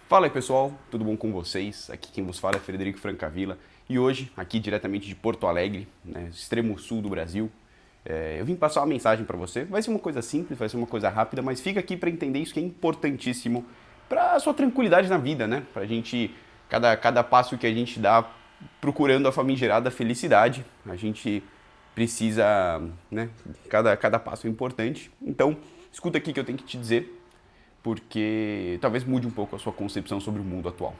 Fala aí pessoal, tudo bom com vocês? Aqui quem vos fala é Frederico Francavilla e hoje, aqui diretamente de Porto Alegre, extremo sul do Brasil, eu vim passar uma mensagem para você. Vai ser uma coisa simples, vai ser uma coisa rápida, mas fica aqui para entender isso que é importantíssimo para a sua tranquilidade na vida, né? Pra gente, cada passo que a gente dá procurando a famigerada felicidade, a gente precisa, né? Cada passo é importante. Então, escuta aqui que eu tenho que te dizer, porque talvez mude um pouco a sua concepção sobre o mundo atual.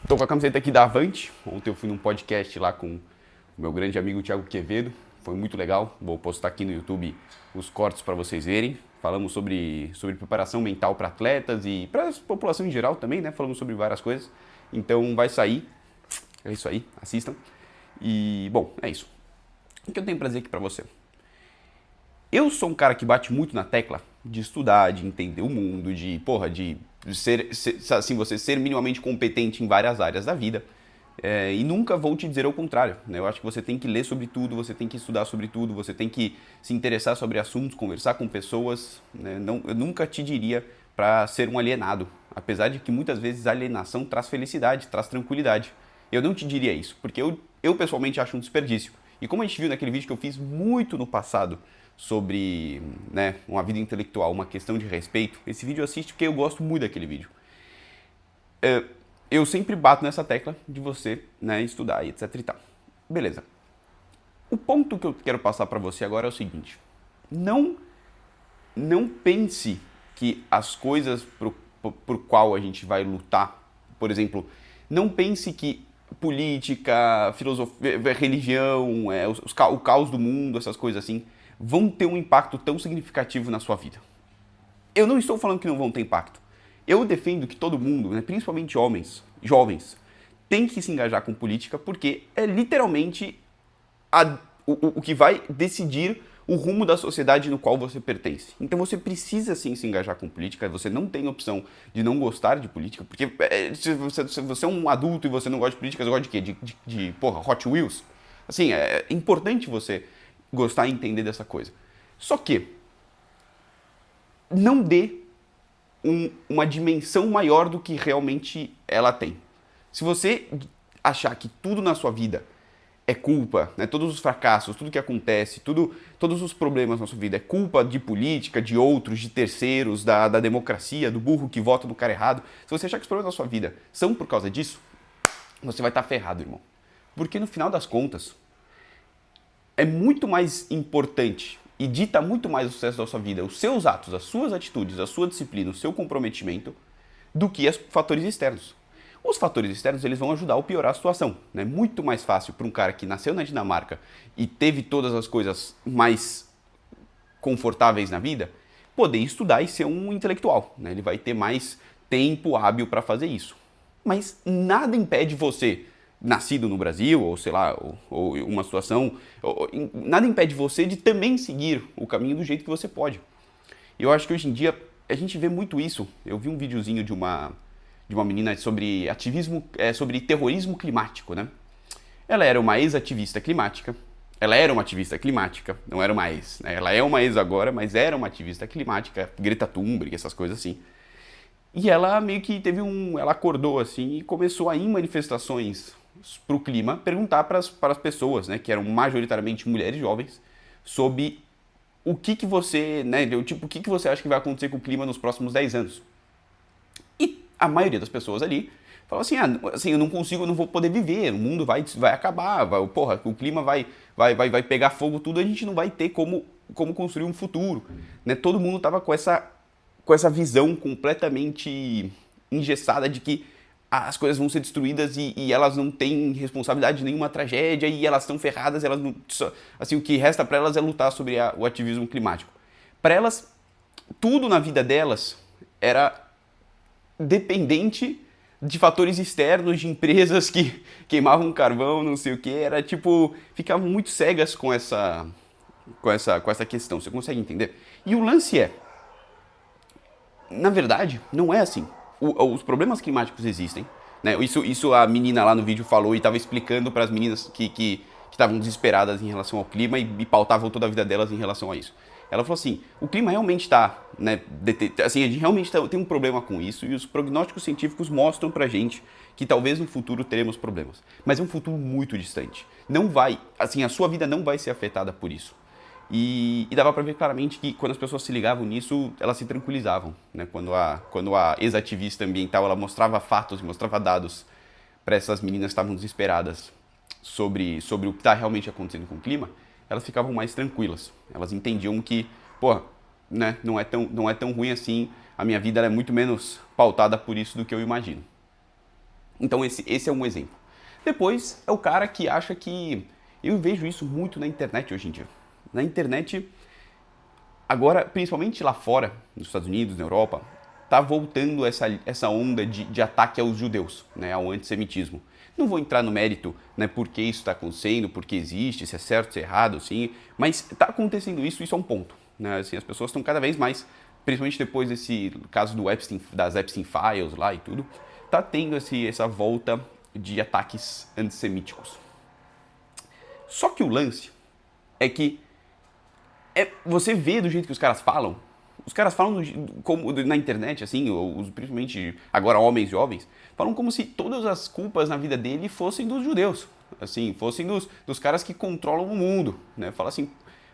Estou com a camiseta aqui da Avante. Ontem eu fui num podcast lá com o meu grande amigo Thiago Quevedo. Foi muito legal. Vou postar aqui no YouTube os cortes para vocês verem. Falamos sobre preparação mental para atletas e para a população em geral também, né? Falamos sobre várias coisas. Então vai sair. É isso aí, assistam. E, bom, é isso. O que eu tenho para dizer aqui para você? Eu sou um cara que bate muito na tecla de estudar, de entender o mundo, de ser assim, você ser minimamente competente em várias áreas da vida. E nunca vou te dizer o contrário, né? Eu acho que você tem que ler sobre tudo, você tem que estudar sobre tudo, você tem que se interessar sobre assuntos, conversar com pessoas, né? Não, eu nunca te diria para ser um alienado, apesar de que muitas vezes a alienação traz felicidade, traz tranquilidade. Eu não te diria isso, porque eu pessoalmente acho um desperdício. E como a gente viu naquele vídeo que eu fiz muito no passado sobre, né, uma vida intelectual, uma questão de respeito, esse vídeo eu assisto porque eu gosto muito daquele vídeo. Eu sempre bato nessa tecla de você, né, estudar e etc e tal. Beleza. O ponto que eu quero passar para você agora é o seguinte: não pense que as coisas por qual a gente vai lutar, por exemplo, não pense que política, filosofia, religião, o caos do mundo, essas coisas assim, vão ter um impacto tão significativo na sua vida. Eu não estou falando que não vão ter impacto. Eu defendo que todo mundo, né, principalmente homens, jovens, tem que se engajar com política porque é literalmente o que vai decidir o rumo da sociedade no qual você pertence. Então você precisa sim se engajar com política, você não tem opção de não gostar de política, porque se você é um adulto e você não gosta de política, você gosta de quê? De Hot Wheels? Assim, é importante você gostar e entender dessa coisa. Só que não dê uma dimensão maior do que realmente ela tem. Se você achar que tudo na sua vida é culpa, né, todos os fracassos, tudo que acontece, todos os problemas na sua vida é culpa de política, de outros, de terceiros, da democracia, do burro que vota no cara errado, se você achar que os problemas da sua vida são por causa disso, você vai estar ferrado, irmão. Porque no final das contas, é muito mais importante e dita muito mais o sucesso da sua vida, os seus atos, as suas atitudes, a sua disciplina, o seu comprometimento, do que os fatores externos. Os fatores externos eles vão ajudar ou piorar a situação. É, né? Muito mais fácil para um cara que nasceu na Dinamarca e teve todas as coisas mais confortáveis na vida, poder estudar e ser um intelectual. Né? Ele vai ter mais tempo hábil para fazer isso. Mas nada impede você, nascido no Brasil, ou sei lá, ou uma situação, nada impede você de também seguir o caminho do jeito que você pode. Eu acho que hoje em dia a gente vê muito isso. Eu vi um videozinho de uma menina sobre ativismo, sobre terrorismo climático, né? Ela era uma ex-ativista climática. Ela era uma ativista climática, não era uma ex, né? Ela é uma ex agora, mas era uma ativista climática, Greta Thunberg, essas coisas assim. E ela meio que ela acordou assim e começou a ir em manifestações pro clima perguntar para as pessoas, né, que eram majoritariamente mulheres jovens, sobre o que você, né, tipo, o que você acha que vai acontecer com o clima nos próximos 10 anos. E a maioria das pessoas ali falou assim, assim, eu não vou poder viver, o mundo vai acabar, o clima vai pegar fogo tudo, a gente não vai ter como construir um futuro, né? Todo mundo tava com essa visão completamente engessada de que as coisas vão ser destruídas e elas não têm responsabilidade de nenhuma tragédia e elas estão ferradas, elas não, assim, o que resta para elas é lutar sobre o ativismo climático. Para elas, tudo na vida delas era dependente de fatores externos, de empresas que queimavam carvão, não sei o que, era tipo, ficavam muito cegas com essa questão, você consegue entender? E o lance na verdade, não é assim. Os problemas climáticos existem, né? Isso a menina lá no vídeo falou e estava explicando para as meninas que estavam desesperadas em relação ao clima e pautavam toda a vida delas em relação a isso. Ela falou assim, o clima realmente está, né, assim, a gente realmente tem um problema com isso e os prognósticos científicos mostram pra gente que talvez no futuro teremos problemas. Mas é um futuro muito distante. Não vai, assim, a sua vida não vai ser afetada por isso. E dava para ver claramente que quando as pessoas se ligavam nisso, elas se tranquilizavam, né? Quando a ex-ativista ambiental ela mostrava fatos, mostrava dados para essas meninas que estavam desesperadas sobre o que está realmente acontecendo com o clima, elas ficavam mais tranquilas. Elas entendiam que, pô, né, não é tão ruim assim, a minha vida é muito menos pautada por isso do que eu imagino. Então esse é um exemplo. Depois é o cara que acha que... Eu vejo isso muito na internet hoje em dia. Na internet, agora, principalmente lá fora, nos Estados Unidos, na Europa, tá voltando essa onda de ataque aos judeus, né, ao antissemitismo. Não vou entrar no mérito, né, por que isso está acontecendo, por que existe, se é certo, se é errado, assim, mas está acontecendo isso é um ponto. Né, assim, as pessoas estão cada vez mais, principalmente depois desse caso do Epstein, das Epstein Files lá e tudo, tá tendo essa volta de ataques antissemíticos. Só que o lance é que você vê do jeito que os caras falam. Os caras falam como na internet, assim, principalmente agora homens jovens, falam como se todas as culpas na vida dele fossem dos judeus, assim, fossem dos caras que controlam o mundo, né? Fala assim,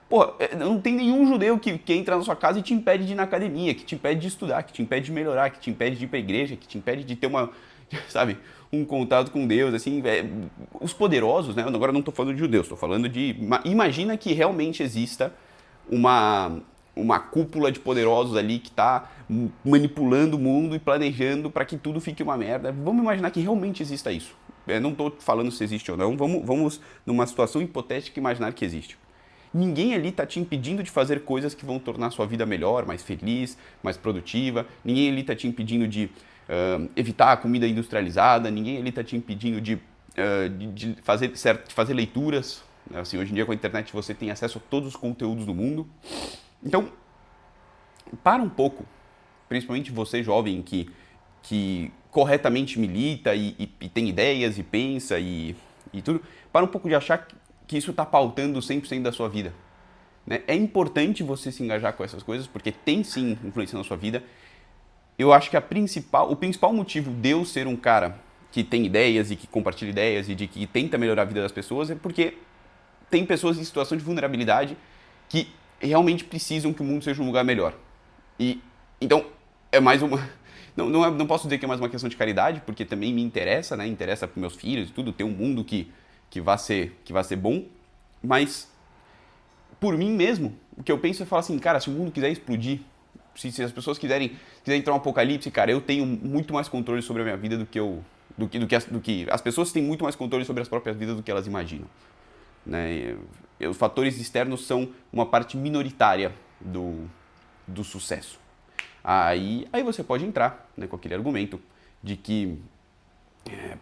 pô, não tem nenhum judeu que entra na sua casa e te impede de ir na academia, que te impede de estudar, que te impede de melhorar, que te impede de ir pra igreja, que te impede de ter sabe, um contato com Deus, assim, os poderosos, né? Agora eu não tô falando de judeus, tô falando de, imagina que realmente exista uma cúpula de poderosos ali que está manipulando o mundo e planejando para que tudo fique uma merda. Vamos imaginar que realmente exista isso. Eu não estou falando se existe ou não, vamos numa situação hipotética imaginar que existe. Ninguém ali está te impedindo de fazer coisas que vão tornar a sua vida melhor, mais feliz, mais produtiva. Ninguém ali está te impedindo de evitar a comida industrializada. Ninguém ali está te impedindo de fazer leituras. Assim, hoje em dia com a internet você tem acesso a todos os conteúdos do mundo. Então, para um pouco, principalmente você jovem que corretamente milita e tem ideias e pensa e tudo, para um pouco de achar que isso está pautando 100% da sua vida. Né? É importante você se engajar com essas coisas, porque tem sim influência na sua vida. Eu acho que o principal motivo de eu ser um cara que tem ideias e que compartilha ideias e de que tenta melhorar a vida das pessoas é porque tem pessoas em situação de vulnerabilidade que realmente precisam que o mundo seja um lugar melhor. E então é mais uma não posso dizer que é mais uma questão de caridade, porque também me interessa, né? Interessa para meus filhos e tudo ter um mundo que vá ser bom, mas por mim mesmo, o que eu penso é falar assim, cara, se o mundo quiser explodir, se as pessoas quiserem entrar um apocalipse, cara, eu tenho muito mais controle sobre a minha vida do que as pessoas têm muito mais controle sobre as próprias vidas do que elas imaginam. Né? Os fatores externos são uma parte minoritária do sucesso. Aí você pode entrar, né, com aquele argumento de que,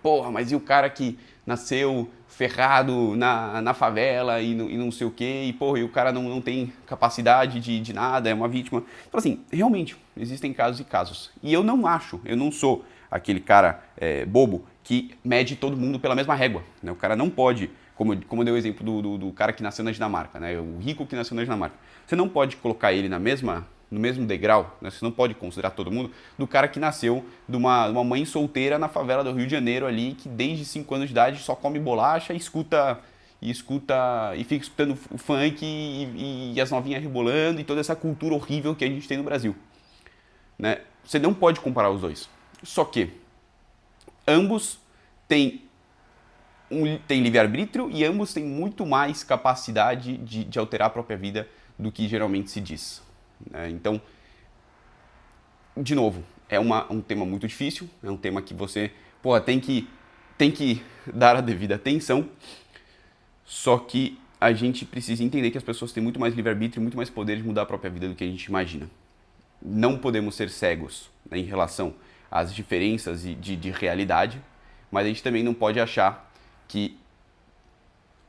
porra, mas e o cara que nasceu ferrado na favela e não sei o quê, e porra, e o cara não tem capacidade de nada, é uma vítima. Então assim, realmente, existem casos e casos. E eu não sou aquele cara bobo que mede todo mundo pela mesma régua. Né? O cara não pode... Como eu dei o exemplo do cara que nasceu na Dinamarca, né? O rico que nasceu na Dinamarca. Você não pode colocar ele no mesmo degrau, né? Você não pode considerar todo mundo, do cara que nasceu de uma mãe solteira na favela do Rio de Janeiro ali, que desde 5 anos de idade só come bolacha e fica escutando o funk e as novinhas rebolando e toda essa cultura horrível que a gente tem no Brasil. Né? Você não pode comparar os dois. Só que ambos têm livre-arbítrio e ambos têm muito mais capacidade de alterar a própria vida do que geralmente se diz. Então, de novo, é um tema muito difícil, é um tema que você tem que dar a devida atenção, só que a gente precisa entender que as pessoas têm muito mais livre-arbítrio e muito mais poder de mudar a própria vida do que a gente imagina. Não podemos ser cegos, né, em relação às diferenças de realidade, mas a gente também não pode achar que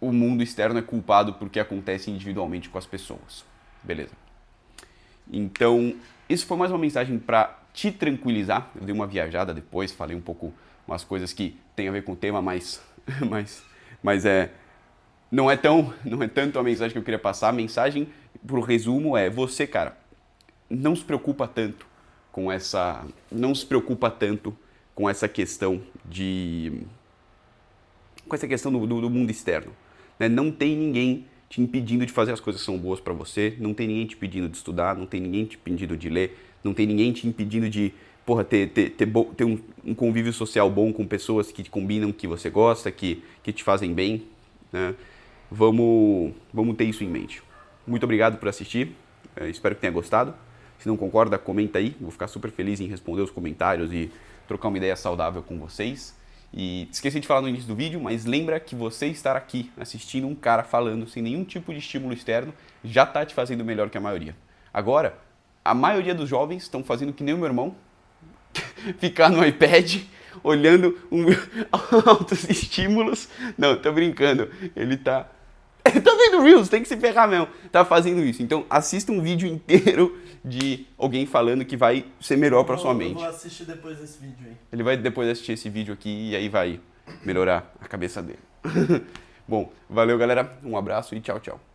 o mundo externo é culpado por que acontece individualmente com as pessoas. Beleza. Então, isso foi mais uma mensagem para te tranquilizar. Eu dei uma viajada depois, falei um pouco umas coisas que tem a ver com o tema, mas não é tanto a mensagem que eu queria passar. A mensagem pro resumo é, você, cara, não se preocupa tanto com essa questão do mundo externo, né? Não tem ninguém te impedindo de fazer as coisas que são boas para você, não tem ninguém te impedindo de estudar, não tem ninguém te impedindo de ler, não tem ninguém te impedindo de, porra, ter um convívio social bom com pessoas que te combinam, que você gosta, que te fazem bem, né? Vamos ter isso em mente. Muito obrigado por assistir, espero que tenha gostado. Se não concorda, comenta aí, vou ficar super feliz em responder os comentários e trocar uma ideia saudável com vocês. E esqueci de falar no início do vídeo, mas lembra que você estar aqui assistindo um cara falando sem nenhum tipo de estímulo externo já está te fazendo melhor que a maioria. Agora, a maioria dos jovens estão fazendo que nem o meu irmão, ficar no iPad olhando altos estímulos. Não, tô brincando, ele tá vendo Reels, tem que se ferrar mesmo. Tá fazendo isso. Então assista um vídeo inteiro de alguém falando que vai ser melhor pra sua mente. Eu vou assistir depois desse vídeo aí. Ele vai depois assistir esse vídeo aqui e aí vai melhorar a cabeça dele. Bom, valeu galera, um abraço e tchau, tchau.